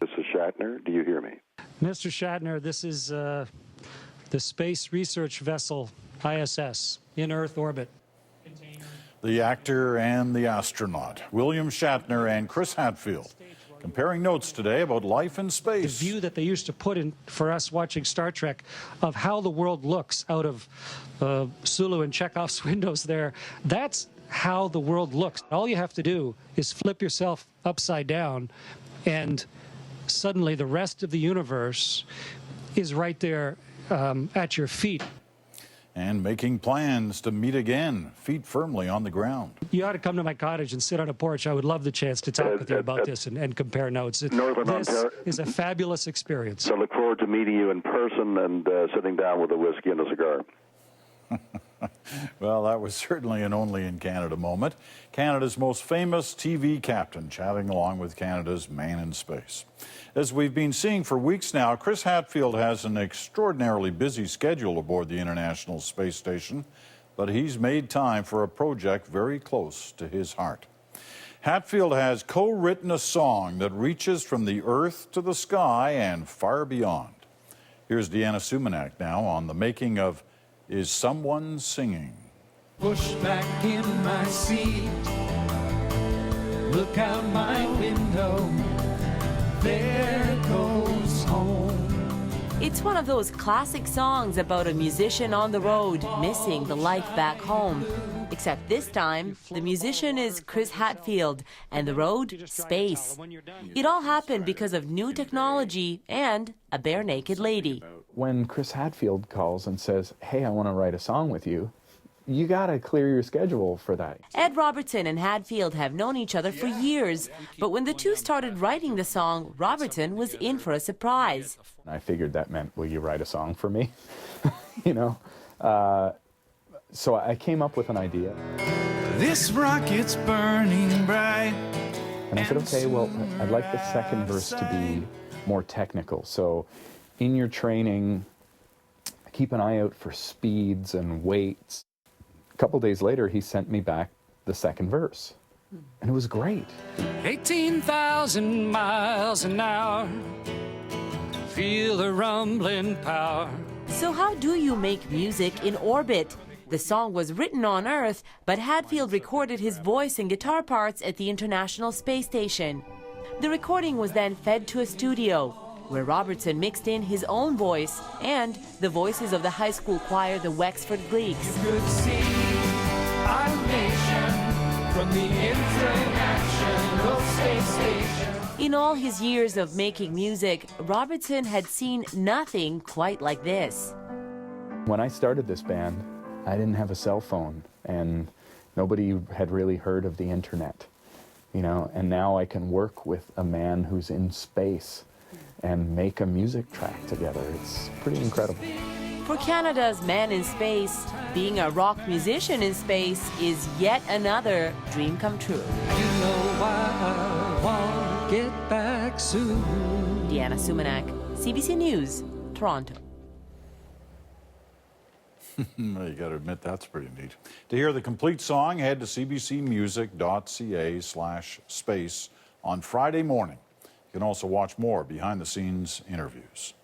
This is Shatner. Do you hear me? Mr. Shatner, this is the Space Research Vessel, ISS, in Earth orbit. The actor and the astronaut, William Shatner and Chris Hadfield, comparing notes today about life in space. The view that they used to put in for us watching Star Trek of how the world looks out of Sulu and Chekhov's windows there, that's how the world looks. All you have to do is flip yourself upside down, and suddenly the rest of the universe is right there at your feet. And making plans to meet again, feet firmly on the ground. You ought to come to my cottage and sit on a porch. I would love the chance to talk with you about this and compare notes. This is a fabulous experience. So I look forward to meeting you in person and sitting down with a whiskey and a cigar. Well, that was certainly an only in Canada moment. Canada's most famous TV captain chatting along with Canada's man in space. As we've been seeing for weeks now, Chris Hadfield has an extraordinarily busy schedule aboard the International Space Station, but he's made time for a project very close to his heart. Hadfield has co-written a song that reaches from the earth to the sky and far beyond. Here's Deanna Sumanak now on the making of Is Someone Singing? Push back in my seat, look out my window, there goes home. It's one of those classic songs about a musician on the road missing the life back home. Except this time, the musician is Chris Hadfield and the road, space. It all happened because of new technology and a bare-naked lady. When Chris Hadfield calls and says, hey, I want to write a song with you, you got to clear your schedule for that. Ed Robertson and Hadfield have known each other for years, but when the two started writing the song, Robertson was in for a surprise. I figured that meant, will you write a song for me? You know? So I came up with an idea. This rocket's burning bright. And I said, okay, well, I'd like the second verse to be more technical. So in your training, keep an eye out for speeds and weights. A couple days later, he sent me back the second verse. And it was great. 18,000 miles an hour, feel the rumbling power. So how do you make music in orbit? The song was written on Earth, but Hadfield recorded his voice and guitar parts at the International Space Station. The recording was then fed to a studio, where Robertson mixed in his own voice and the voices of the high school choir, the Wexford Gleeks. You could see our nation from the International Space Station. In all his years of making music, Robertson had seen nothing quite like this. When I started this band, I didn't have a cell phone, and nobody had really heard of the internet, you know, and now I can work with a man who's in space and make a music track together. It's pretty incredible. For Canada's man in space, being a rock musician in space is yet another dream come true. You know why I want to get back soon. Deanna Sumanak, CBC News, Toronto. Well, you got to admit that's pretty neat. To hear the complete song, head to cbcmusic.ca/space on Friday morning. You can also watch more behind-the-scenes interviews.